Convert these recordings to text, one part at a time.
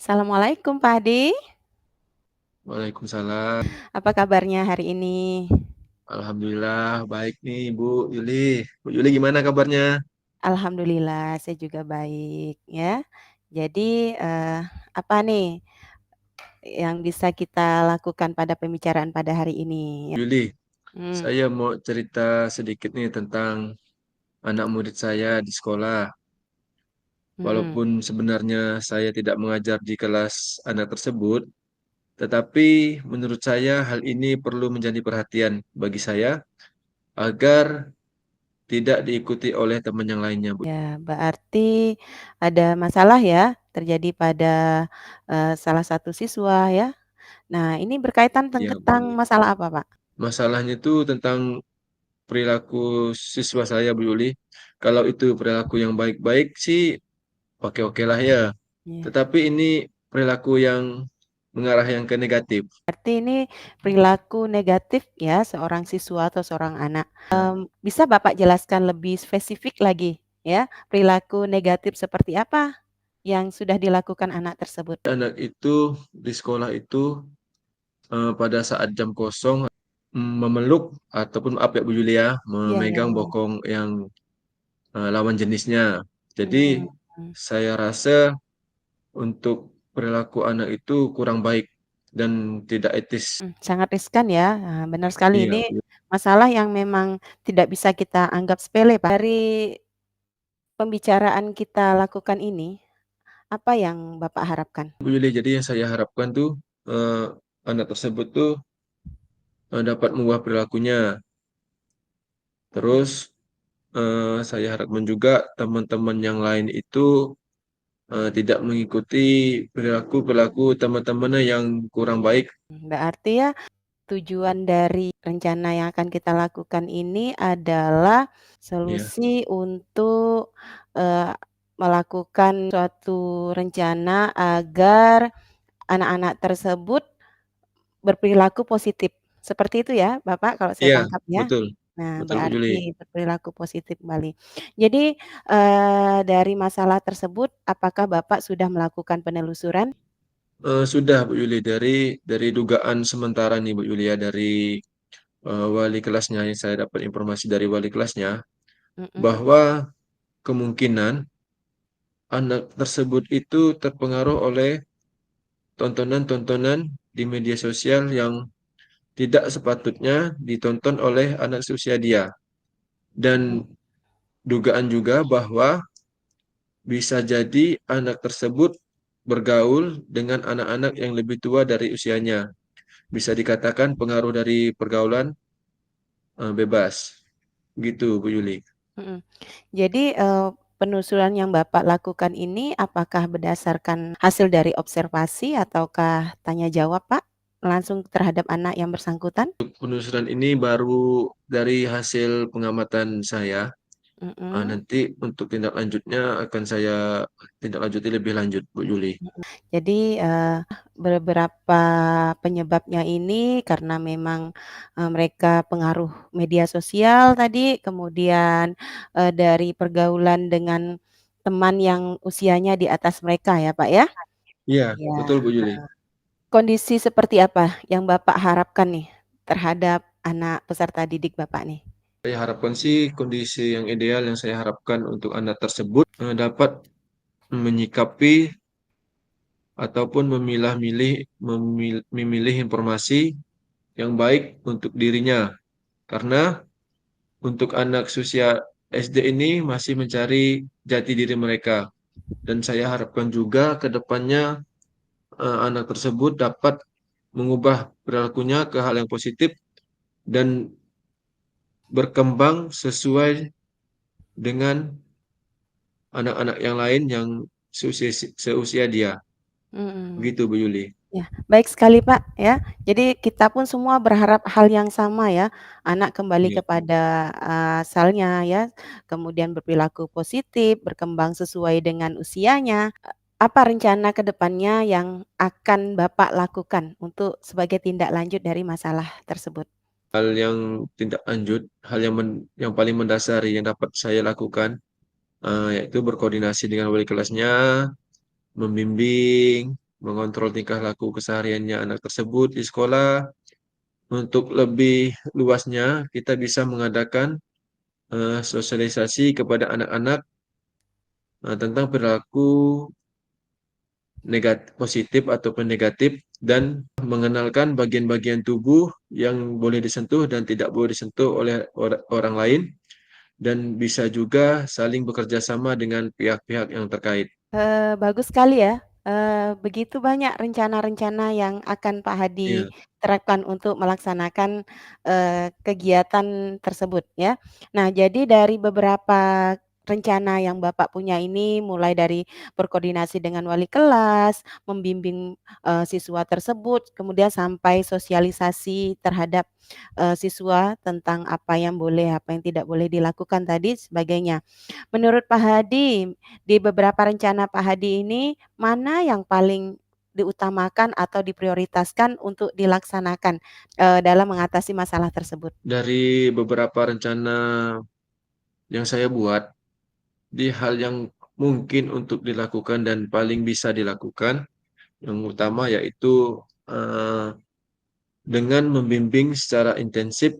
Assalamualaikum Pak Adi, Waalaikumsalam. apa kabarnya hari ini? Alhamdulillah baik nih Bu Yuli. Bu Yuli gimana kabarnya? Alhamdulillah saya juga baik ya. Jadi, apa nih yang bisa kita lakukan pada pembicaraan pada hari ini ya? Yuli, Mmm, saya mau cerita sedikit nih tentang anak murid saya di sekolah. mhm. Walaupun sebenarnya saya tidak mengajar di kelas anak tersebut, tetapi menurut saya hal ini perlu menjadi perhatian bagi saya agar tidak diikuti oleh teman yang lainnya, Bu. Ya berarti ada masalah ya terjadi pada, salah satu siswa ya. Nah ini berkaitan Ya, Bu tentang Yuli. masalah apa Pak? Masalahnya itu tentang perilaku siswa saya, Bu Yuli. Kalau itu perilaku yang baik-baik sih, oke-oke lah ya. Iya. Tetapi ini perilaku yang mengarah yang ke negatif. Berarti ini perilaku negatif ya seorang siswa atau seorang anak. Ya. Bisa Bapak jelaskan lebih spesifik lagi ya, perilaku negatif seperti apa yang sudah dilakukan anak tersebut? Anak itu di sekolah itu pada saat jam kosong memeluk ataupun maaf ya Bu Julia, Iya iya memegang iya. bokong yang lawan jenisnya. Jadi Mhm, mhm. saya rasa untuk perilaku anak itu kurang baik dan tidak etis. Sangat riskan ya, benar sekali Iya, ini Bu. masalah yang memang tidak bisa kita anggap sepele, Pak. Dari pembicaraan kita lakukan ini, apa yang Bapak harapkan? Bu Yuli, jadi yang saya harapkan tuh eh, anak tersebut tuh dapat mengubah perilakunya. Mhm. Terus saya harapkan juga teman-teman yang lain itu tidak mengikuti perilaku-perilaku teman-temannya yang kurang baik. Berarti ya tujuan dari rencana yang akan kita lakukan ini adalah Ya, solusi untuk, eee, melakukan suatu rencana agar anak-anak tersebut berperilaku positif. Seperti itu ya, Bapak, kalau saya iya, tangkap ya? betul, Nah, betul Bu Juli. berarti berperilaku positif kembali. Jadi, dari masalah tersebut, apakah Bapak sudah melakukan penelusuran? Sudah Bu Yuli, dari dugaan sementara nih Bu Yuli ya, dari wali kelasnya yang saya dapat informasi dari wali kelasnya Mhm, bahwa kemungkinan anak tersebut itu terpengaruh oleh tontonan-tontonan di media sosial yang tidak sepatutnya ditonton oleh anak seusia dia. Dan mhm, dugaan juga bahwa bisa jadi anak tersebut bergaul dengan anak-anak yang lebih tua dari usianya. Bisa dikatakan pengaruh dari pergaulan bebas. Gitu, Bu Yuli. mhm. Jadi, penelusuran yang Bapak lakukan ini apakah berdasarkan hasil dari observasi ataukah tanya jawab, Pak? Langsung terhadap anak yang bersangkutan? Penelusuran ini baru dari hasil pengamatan saya. Mhm. Nanti untuk tindak lanjutnya akan saya tindak lanjuti lebih lanjut, Bu Yuli. Jadi, beberapa penyebabnya ini karena memang, mereka pengaruh media sosial tadi, kemudian, dari pergaulan dengan teman yang usianya di atas mereka ya, Pak, ya? Iya, betul Iya. Bu Yuli. Kondisi seperti apa yang Bapak harapkan nih terhadap anak peserta didik Bapak nih? Saya harapkan sih kondisi yang ideal yang saya harapkan untuk anak tersebut dapat menyikapi ataupun memilah-milih memilih informasi yang baik untuk dirinya. Karena untuk anak usia SD ini masih mencari jati diri mereka. Dan saya harapkan juga ke depannya anak tersebut dapat mengubah perilakunya ke hal yang positif dan berkembang sesuai dengan anak-anak yang lain yang seusia dia. Mhm. Begitu Bu Yuli. Ya, baik sekali, Pak, ya. Jadi kita pun semua berharap hal yang sama ya, anak kembali Iya. kepada, asalnya ya, kemudian berperilaku positif, berkembang sesuai dengan usianya. Apa rencana ke depannya yang akan Bapak lakukan untuk sebagai tindak lanjut dari masalah tersebut? Hal yang tindak lanjut, hal yang paling mendasari yang dapat saya lakukan yaitu berkoordinasi dengan wali kelasnya, membimbing, mengontrol tingkah laku kesehariannya anak tersebut di sekolah. Untuk lebih luasnya, kita bisa mengadakan sosialisasi kepada anak-anak tentang perilaku positif ataupun negatif dan mengenalkan bagian-bagian tubuh yang boleh disentuh dan tidak boleh disentuh oleh orang lain dan bisa juga saling bekerja sama dengan pihak-pihak yang terkait. Bagus sekali ya, begitu banyak rencana-rencana yang akan Pak Hadi Iya, terapkan untuk melaksanakan, kegiatan tersebut ya. Nah, jadi dari beberapa rencana yang Bapak punya ini mulai dari berkoordinasi dengan wali kelas, membimbing, siswa tersebut, kemudian sampai sosialisasi terhadap, siswa tentang apa yang boleh, apa yang tidak boleh dilakukan tadi sebagainya. Menurut Pak Hadi, di beberapa rencana Pak Hadi ini, mana yang paling diutamakan atau diprioritaskan untuk dilaksanakan, dalam mengatasi masalah tersebut? dari beberapa rencana yang saya buat, di hal yang mungkin untuk dilakukan dan paling bisa dilakukan, yang utama yaitu eh, dengan membimbing secara intensif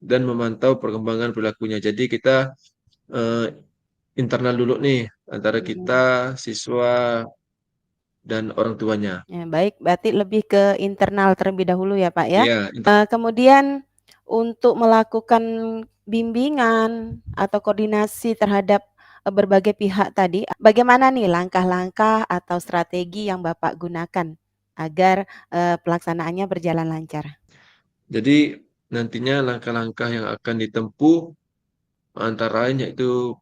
dan memantau perkembangan perilakunya. Jadi kita eh, internal dulu nih antara kita, Mhm. siswa, dan orang tuanya. Ya, baik, berarti lebih ke internal terlebih dahulu ya, Pak, ya. Ya, Kemudian untuk melakukan bimbingan atau koordinasi terhadap, berbagai pihak tadi, bagaimana nih langkah-langkah atau strategi yang Bapak gunakan agar, pelaksanaannya berjalan lancar? jadi nantinya langkah-langkah yang akan ditempuh antara lain yaitu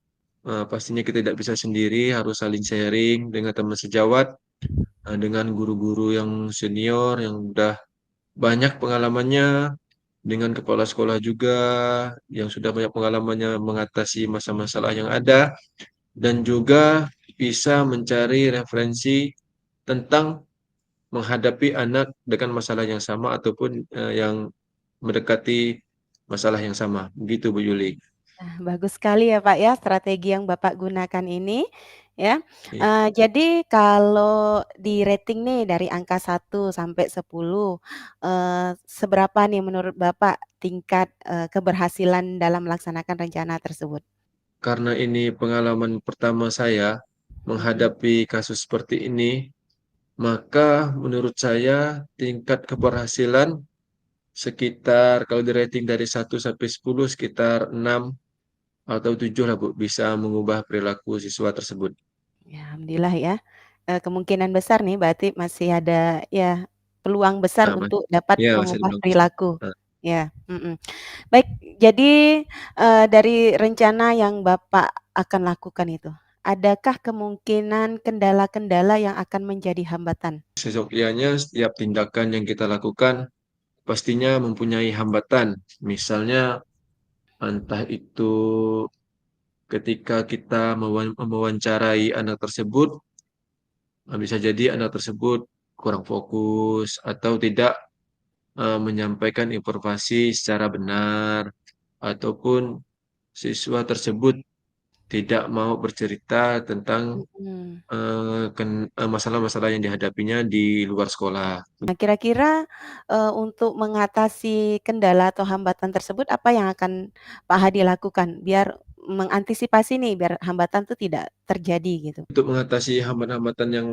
pastinya kita tidak bisa sendiri, harus saling sharing dengan teman sejawat, dengan guru-guru yang senior yang udah banyak pengalamannya, dengan kepala sekolah juga yang sudah banyak pengalamannya mengatasi masalah-masalah yang ada, dan juga bisa mencari referensi tentang menghadapi anak dengan masalah yang sama ataupun yang mendekati masalah yang sama. Begitu Bu Yuli. Nah, bagus sekali ya, Pak, ya, strategi yang Bapak gunakan ini, ya. Iya. Jadi kalau di-rating nih dari angka 1 sampai 10, seberapa nih menurut Bapak tingkat, keberhasilan dalam melaksanakan rencana tersebut? Karena ini pengalaman pertama saya Mhm. menghadapi kasus seperti ini, maka menurut saya tingkat keberhasilan sekitar kalau di rating dari 1 sampai 10 sekitar 6 atau 7 lah Bu, bisa mengubah perilaku siswa tersebut. Ya, alhamdulillah ya, kemungkinan besar nih berarti masih ada ya peluang besar Nah, untuk dapat ya masih mengubah dibilang besar. perilaku. Nah, Ya, mhm. Baik, jadi, dari rencana yang Bapak akan lakukan itu, adakah kemungkinan kendala-kendala yang akan menjadi hambatan? seyogyanya setiap tindakan yang kita lakukan pastinya mempunyai hambatan. Misalnya entah itu ketika kita mewawancarai anak tersebut, bisa jadi anak tersebut kurang fokus atau tidak menyampaikan informasi secara benar, ataupun siswa tersebut tidak mau bercerita tentang Mhm. masalah-masalah yang dihadapinya di luar sekolah. Nah, kira-kira, untuk mengatasi kendala atau hambatan tersebut apa yang akan Pak Hadi lakukan biar mengantisipasi nih, biar hambatan itu tidak terjadi gitu? Untuk mengatasi hambatan-hambatan yang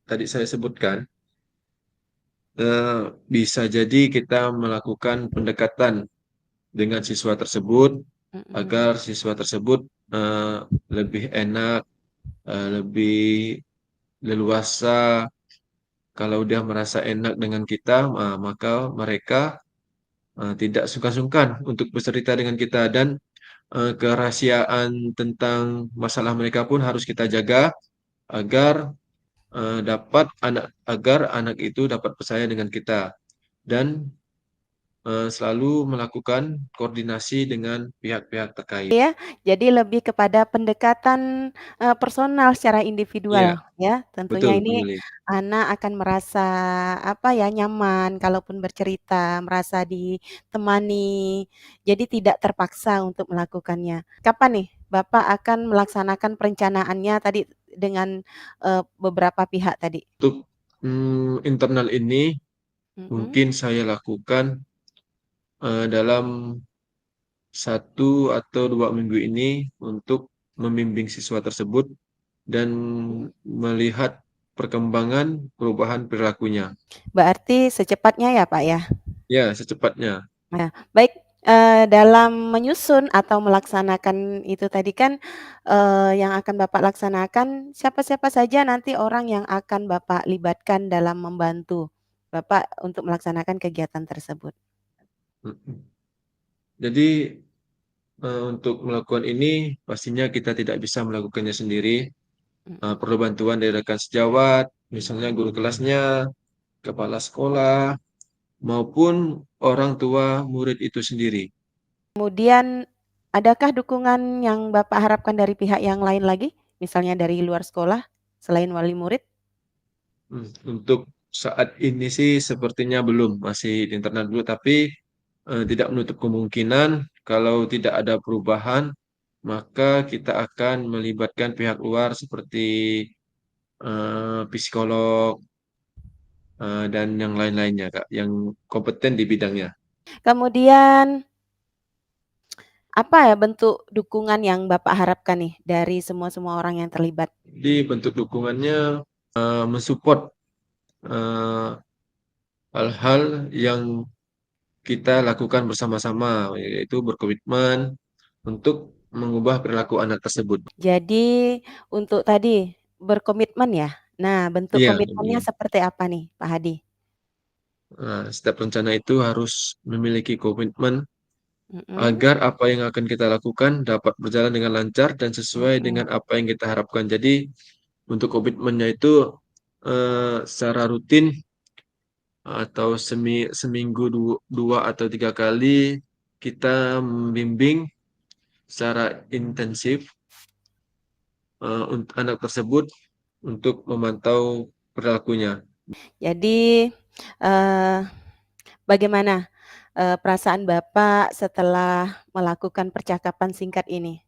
tadi saya sebutkan, bisa jadi kita melakukan pendekatan dengan siswa tersebut Mhm. agar siswa tersebut eh, lebih enak, lebih leluasa. Kalau dia merasa enak dengan kita, maka mereka tidak sungkan-sungkan untuk bercerita dengan kita dan kerahasiaan tentang masalah mereka pun harus kita jaga agar agar anak itu dapat percaya dengan kita dan selalu melakukan koordinasi dengan pihak-pihak terkait. Ya, jadi lebih kepada pendekatan, personal secara Iya, individual ya, tentunya betul Bu ini Yuli. anak akan merasa, apa ya, nyaman kalaupun bercerita, merasa ditemani, jadi tidak terpaksa untuk melakukannya. Kapan nih Bapak akan melaksanakan perencanaannya tadi dengan, beberapa pihak tadi? Internal ini Mhm. mungkin saya lakukan, dalam 1 atau 2 minggu ini untuk membimbing siswa tersebut dan Mhm. melihat perkembangan perubahan perilakunya. Berarti secepatnya ya, Pak, ya? Ya, secepatnya. Nah, baik, dalam menyusun atau melaksanakan itu tadi kan, yang akan Bapak laksanakan, siapa-siapa saja nanti orang yang akan Bapak libatkan dalam membantu Bapak untuk melaksanakan kegiatan tersebut? Mhm. Jadi, untuk melakukan ini pastinya kita tidak bisa melakukannya sendiri, Mhm. perlu bantuan dari rekan sejawat, misalnya guru kelasnya, kepala sekolah, maupun orang tua murid itu sendiri. Kemudian adakah dukungan yang Bapak harapkan dari pihak yang lain lagi? Misalnya dari luar sekolah, selain wali murid? Untuk saat ini sih sepertinya belum, masih di internal dulu, tapi, tidak menutup kemungkinan kalau tidak ada perubahan, maka kita akan melibatkan pihak luar seperti, psikolog, dan yang lain-lainnya, Kak, yang kompeten di bidangnya. Kemudian apa ya bentuk dukungan yang Bapak harapkan nih dari semua-semua orang yang terlibat? Jadi bentuk dukungannya, men-support, eee, hal-hal yang kita lakukan bersama-sama, yaitu berkomitmen untuk mengubah perilaku anak tersebut. Jadi untuk tadi berkomitmen ya? Nah, bentuk Iya, komitmennya seperti apa nih, Pak Hadi? setiap rencana itu harus memiliki komitmen Mhm. agar apa yang akan kita lakukan dapat berjalan dengan lancar dan sesuai Mhm. dengan apa yang kita harapkan. Jadi untuk komitmennya itu, secara rutin atau seminggu 2 atau 3 kali kita membimbing secara intensif, anak tersebut untuk memantau perilakunya. Jadi, eee, bagaimana, perasaan Bapak setelah melakukan percakapan singkat ini?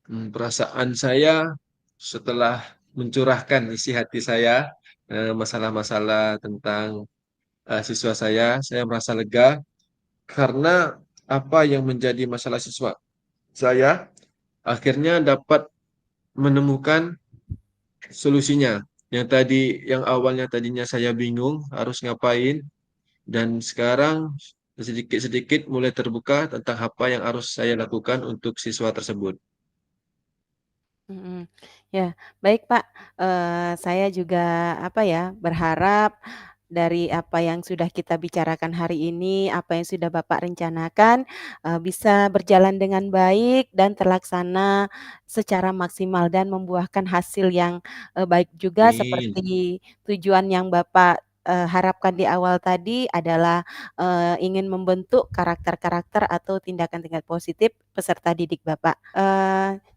Perasaan saya setelah mencurahkan isi hati saya, masalah-masalah tentang, siswa saya merasa lega karena apa yang menjadi masalah siswa saya akhirnya dapat menemukan solusinya. Yang awalnya tadinya saya bingung harus ngapain, dan sekarang sedikit-sedikit mulai terbuka tentang apa yang harus saya lakukan untuk siswa tersebut. Mhm. Ya, baik Pak, saya juga, apa ya, berharap dari apa yang sudah kita bicarakan hari ini, apa yang sudah Bapak rencanakan, bisa berjalan dengan baik dan terlaksana secara maksimal dan membuahkan hasil yang, baik juga Amin. seperti tujuan yang Bapak, harapkan di awal tadi adalah, ingin membentuk karakter-karakter atau tindakan-tindakan positif peserta didik Bapak.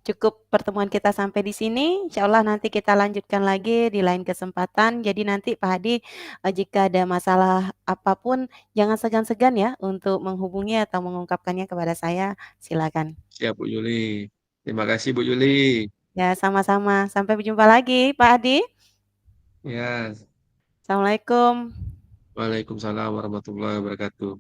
Cukup pertemuan kita sampai di sini, insya Allah nanti kita lanjutkan lagi di lain kesempatan. Jadi nanti Pak Hadi, jika ada masalah apapun jangan segan-segan ya untuk menghubungi atau mengungkapkannya kepada saya, silakan. Siap Bu Yuli. Terima kasih Bu Yuli. Ya sama-sama, sampai berjumpa lagi Pak Hadi. Ya, Assalamualaikum. waalaikumsalam warahmatullahi wabarakatuh.